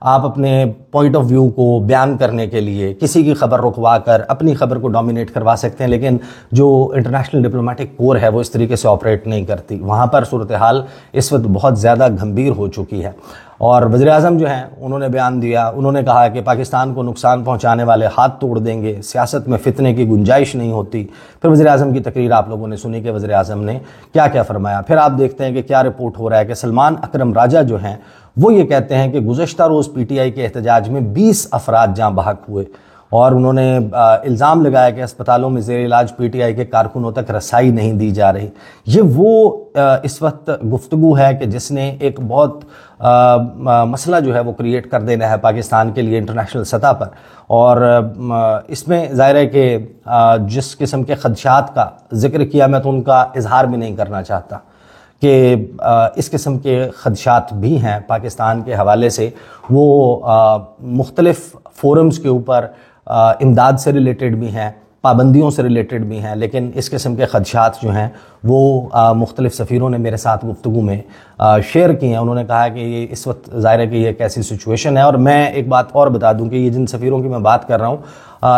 آپ اپنے point of view کو بیان کرنے کے لیے کسی کی خبر رکوا کر اپنی خبر کو ڈومینیٹ کروا سکتے ہیں، لیکن جو انٹرنیشنل ڈپلومیٹک کور ہے وہ اس طریقے سے آپریٹ نہیں کرتی. وہاں پر صورتحال اس وقت بہت زیادہ گھمبیر ہو چکی ہے. اور وزیر اعظم جو ہیں انہوں نے بیان دیا، انہوں نے کہا کہ پاکستان کو نقصان پہنچانے والے ہاتھ توڑ دیں گے، سیاست میں فتنے کی گنجائش نہیں ہوتی. پھر وزیر اعظم کی تقریر آپ لوگوں نے سنی کہ وزیر اعظم نے کیا کیا فرمایا. پھر آپ دیکھتے ہیں کہ کیا رپورٹ ہو رہا ہے کہ سلمان اکرم راجہ جو ہیں وہ یہ کہتے ہیں کہ گزشتہ روز پی ٹی آئی کے احتجاج میں 20 افراد جاں بحق ہوئے، اور انہوں نے الزام لگایا کہ اسپتالوں میں زیر علاج پی ٹی آئی کے کارکنوں تک رسائی نہیں دی جا رہی. یہ وہ اس وقت گفتگو ہے کہ جس نے ایک بہت مسئلہ جو ہے وہ کریٹ کر دینا ہے پاکستان کے لیے انٹرنیشنل سطح پر. اور اس میں ظاہر ہے کہ جس قسم کے خدشات کا ذکر کیا میں تو ان کا اظہار بھی نہیں کرنا چاہتا کہ اس قسم کے خدشات بھی ہیں پاکستان کے حوالے سے. وہ مختلف فورمز کے اوپر امداد سے ریلیٹڈ بھی ہیں، پابندیوں سے ریلیٹڈ بھی ہیں، لیکن اس قسم کے خدشات جو ہیں وہ مختلف سفیروں نے میرے ساتھ گفتگو میں شیئر کی ہیں. انہوں نے کہا کہ یہ اس وقت ظاہر ہے کہ یہ ایک ایسی سچویشن ہے. اور میں ایک بات اور بتا دوں کہ یہ جن سفیروں کی میں بات کر رہا ہوں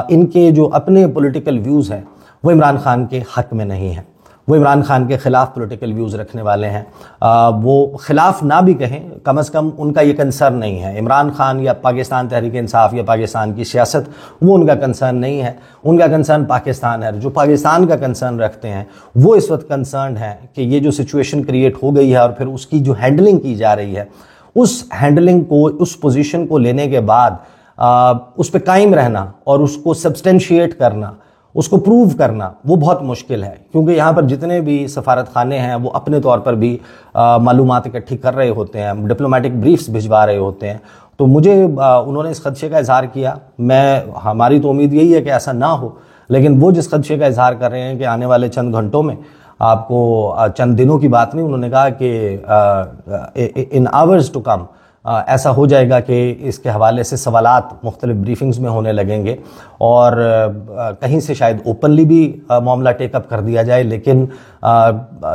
ان کے جو اپنے پولیٹیکل ویوز ہیں وہ عمران خان کے حق میں نہیں ہیں، وہ عمران خان کے خلاف پولیٹیکل ویوز رکھنے والے ہیں. وہ خلاف نہ بھی کہیں، کم از کم ان کا یہ کنسرن نہیں ہے. عمران خان یا پاکستان تحریک انصاف یا پاکستان کی سیاست وہ ان کا کنسرن نہیں ہے، ان کا کنسرن پاکستان ہے. جو پاکستان کا کنسرن رکھتے ہیں وہ اس وقت کنسرنڈ ہیں کہ یہ جو سچویشن کریٹ ہو گئی ہے اور پھر اس کی جو ہینڈلنگ کی جا رہی ہے، اس ہینڈلنگ کو، اس پوزیشن کو لینے کے بعد اس پہ قائم رہنا اور اس کو سبسٹینشیٹ کرنا، اس کو پروو کرنا وہ بہت مشکل ہے. کیونکہ یہاں پر جتنے بھی سفارت خانے ہیں وہ اپنے طور پر بھی معلومات اکٹھی کر رہے ہوتے ہیں، ڈپلومیٹک بریفز بھجوا رہے ہوتے ہیں. تو مجھے انہوں نے اس خدشے کا اظہار کیا. ہماری تو امید یہی ہے کہ ایسا نہ ہو، لیکن وہ جس خدشے کا اظہار کر رہے ہیں کہ آنے والے چند گھنٹوں میں، آپ کو چند دنوں کی بات نہیں، انہوں نے کہا کہ ان آورز ٹو کم ایسا ہو جائے گا کہ اس کے حوالے سے سوالات مختلف بریفنگز میں ہونے لگیں گے، اور کہیں سے شاید اوپنلی بھی معاملہ ٹیک اپ کر دیا جائے، لیکن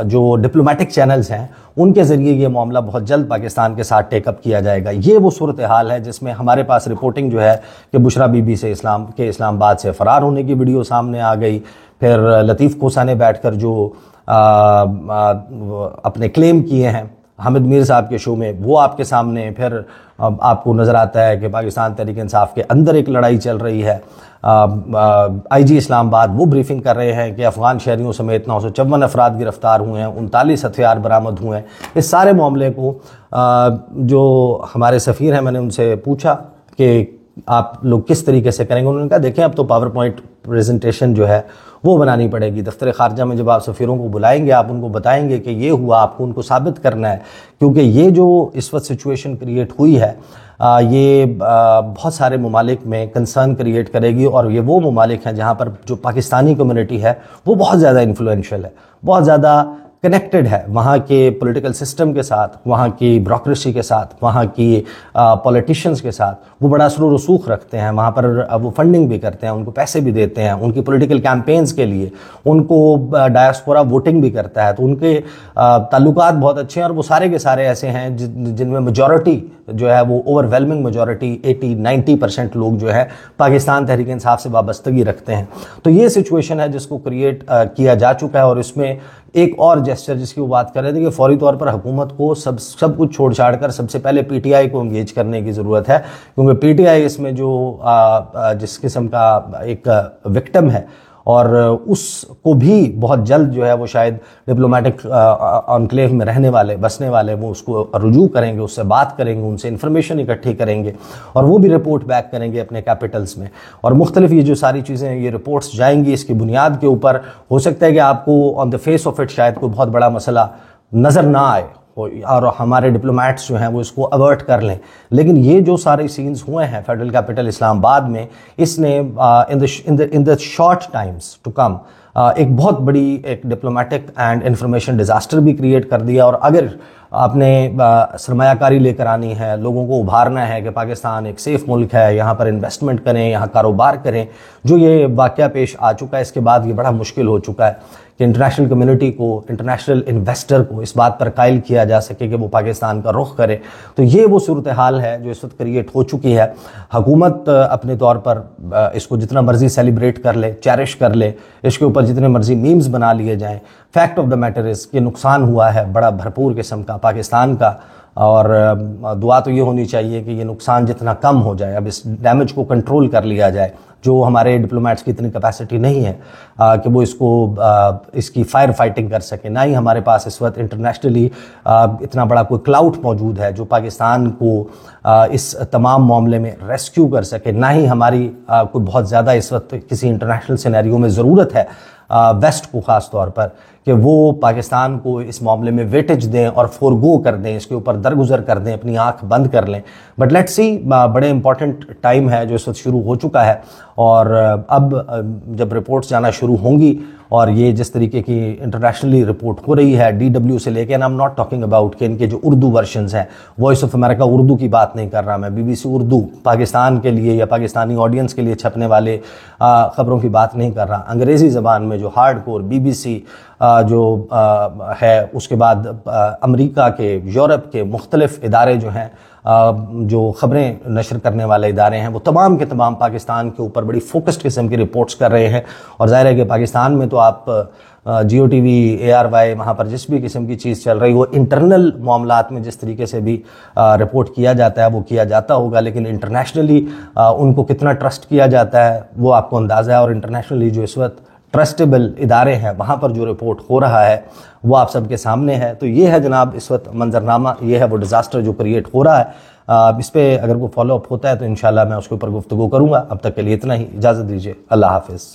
جو ڈپلومیٹک چینلز ہیں ان کے ذریعے یہ معاملہ بہت جلد پاکستان کے ساتھ ٹیک اپ کیا جائے گا. یہ وہ صورتحال ہے جس میں ہمارے پاس رپورٹنگ جو ہے کہ بشرا بی بی سے اسلام آباد سے فرار ہونے کی ویڈیو سامنے آ گئی. پھر لطیف کوسا نے بیٹھ کر جو اپنے کلیم کیے ہیں حامد میر صاحب کے شو میں وہ آپ کے سامنے. پھر آپ کو نظر آتا ہے کہ پاکستان تحریک انصاف کے اندر ایک لڑائی چل رہی ہے. آئی جی اسلام آباد وہ بریفنگ کر رہے ہیں کہ افغان شہریوں سمیت 954 افراد گرفتار ہوئے ہیں، 39 ہتھیار برآمد ہوئے ہیں. اس سارے معاملے کو جو ہمارے سفیر ہیں میں نے ان سے پوچھا کہ آپ لوگ کس طریقے سے کریں گے. انہوں نے کہا دیکھیں اب تو پاور پوائنٹ پریزنٹیشن جو ہے وہ بنانی پڑے گی. دفتر خارجہ میں جب آپ سفیروں کو بلائیں گے آپ ان کو بتائیں گے کہ یہ ہوا، آپ کو ان کو ثابت کرنا ہے. کیونکہ یہ جو اس وقت سچویشن کریٹ ہوئی ہے یہ بہت سارے ممالک میں کنسرن کریٹ کرے گی، اور یہ وہ ممالک ہیں جہاں پر جو پاکستانی کمیونٹی ہے وہ بہت زیادہ انفلوئنشل ہے، بہت زیادہ کنیکٹڈ ہے وہاں کے پولیٹیکل سسٹم کے ساتھ، وہاں کی بیوروکریسی کے ساتھ، وہاں کی پولیٹیشینز کے ساتھ. وہ بڑا اثر و رسوخ رکھتے ہیں وہاں پر، وہ فنڈنگ بھی کرتے ہیں، ان کو پیسے بھی دیتے ہیں ان کی پولیٹیکل کیمپینز کے لیے، ان کو ڈائسپورا ووٹنگ بھی کرتا ہے. تو ان کے تعلقات بہت اچھے ہیں، اور وہ سارے کے سارے ایسے ہیں جن میں میجورٹی جو ہے وہ اوور ویلمنگ میجورٹی 80-90% لوگ جو ہے پاکستان تحریک انصاف سے وابستگی رکھتے ہیں. تو یہ سچویشن ہے جس کو کریٹ کیا جا چکا ہے. اور اس میں ایک اور جسچر جس کی وہ بات کر رہے تھے کہ فوری طور پر حکومت کو سب کچھ چھوڑ چھاڑ کر سب سے پہلے پی ٹی آئی کو انگیج کرنے کی ضرورت ہے. کیونکہ پی ٹی آئی اس میں جو جس قسم کا ایک وکٹم ہے، اور اس کو بھی بہت جلد جو ہے وہ شاید ڈپلومیٹک انکلیو میں رہنے والے، بسنے والے، وہ اس کو رجوع کریں گے، اس سے بات کریں گے، ان سے انفارمیشن اکٹھی کریں گے، اور وہ بھی رپورٹ بیک کریں گے اپنے کیپٹلز میں. اور مختلف یہ جو ساری چیزیں یہ رپورٹس جائیں گی، اس کی بنیاد کے اوپر ہو سکتا ہے کہ آپ کو آن دا فیس آف اٹ شاید کوئی بہت بڑا مسئلہ نظر نہ آئے اور ہمارے ڈپلومیٹس جو ہیں وہ اس کو اوارٹ کر لیں. لیکن یہ جو سارے سینز ہوئے ہیں فیڈرل کیپٹل اسلام آباد میں، اس نے in the short times to come ایک بہت بڑی ایک ڈپلومیٹک اینڈ انفارمیشن ڈیزاسٹر بھی کریٹ کر دیا. اور اگر آپ نے سرمایہ کاری لے کر آنی ہے، لوگوں کو ابھارنا ہے کہ پاکستان ایک سیف ملک ہے، یہاں پر انویسٹمنٹ کریں، یہاں کاروبار کریں، جو یہ واقعہ پیش آ چکا ہے اس کے بعد یہ بڑا مشکل ہو چکا ہے. کہ انٹرنیشنل کمیونٹی کو، انٹرنیشنل انویسٹر کو اس بات پر قائل کیا جا سکے کہ وہ پاکستان کا رخ کرے. تو یہ وہ صورتحال ہے جو اس وقت کریٹ ہو چکی ہے. حکومت اپنے طور پر اس کو جتنا مرضی سیلیبریٹ کر لے، چیرش کر لے، اس کے اوپر جتنے مرضی میمز بنا لیے جائیں، fact of the matter is کہ نقصان ہوا ہے بڑا بھرپور قسم کا پاکستان کا. اور دعا تو یہ ہونی چاہیے کہ یہ نقصان جتنا کم ہو جائے، اب اس ڈیمیج کو کنٹرول کر لیا جائے. جو ہمارے ڈپلومیٹس کی اتنی کیپیسٹی نہیں ہے کہ وہ اس کی فائر فائٹنگ کر سکیں، نہ ہی ہمارے پاس اس وقت انٹرنیشنلی اتنا بڑا کوئی کلاؤٹ موجود ہے جو پاکستان کو اس تمام معاملے میں ریسکیو کر سکے، نہ ہی ہماری کوئی بہت زیادہ اس وقت کسی انٹرنیشنل سینیریو میں ضرورت ہے ویسٹ کو خاص طور پر کہ وہ پاکستان کو اس معاملے میں ویٹیج دیں اور فورگو کر دیں، اس کے اوپر درگزر کر دیں، اپنی آنکھ بند کر لیں. بٹ لیٹ سی، بڑے امپورٹنٹ ٹائم ہے جو اس وقت شروع ہو چکا ہے. اور اب جب رپورٹس جانا شروع ہوں گی اور یہ جس طریقے کی انٹرنیشنلی رپورٹ ہو رہی ہے DW سے لے کے، and I am not talking about کہ ان کے جو اردو ورژنز ہیں، وائس آف امریکہ اردو کی بات نہیں کر رہا میں، BBC اردو پاکستان کے لیے یا پاکستانی آڈینس کے لیے چھپنے والے خبروں کی بات نہیں کر رہا، انگریزی زبان میں جو ہارڈ کور BBC جو ہے، اس کے بعد امریکہ کے، یورپ کے مختلف ادارے جو ہیں جو خبریں نشر کرنے والے ادارے ہیں، وہ تمام کے تمام پاکستان کے اوپر بڑی فوکسڈ قسم کی رپورٹس کر رہے ہیں. اور ظاہر ہے کہ پاکستان میں تو آپ Jio TV، ARY، وہاں پر جس بھی قسم کی چیز چل رہی وہ انٹرنل معاملات میں جس طریقے سے بھی رپورٹ کیا جاتا ہے وہ کیا جاتا ہوگا، لیکن انٹرنیشنلی ان کو کتنا ٹرسٹ کیا جاتا ہے وہ آپ کو اندازہ ہے. اور انٹرنیشنلی جو اس وقت ٹرسٹیبل ادارے ہیں وہاں پر جو رپورٹ ہو رہا ہے وہ آپ سب کے سامنے ہے. تو یہ ہے جناب اس وقت منظرنامہ، یہ ہے وہ ڈیزاسٹر جو کریٹ ہو رہا ہے. اس پہ اگر وہ فالو اپ ہوتا ہے تو انشاءاللہ میں اس کے اوپر گفتگو کروں گا. اب تک کے لیے اتنا ہی، اجازت دیجیے، اللہ حافظ.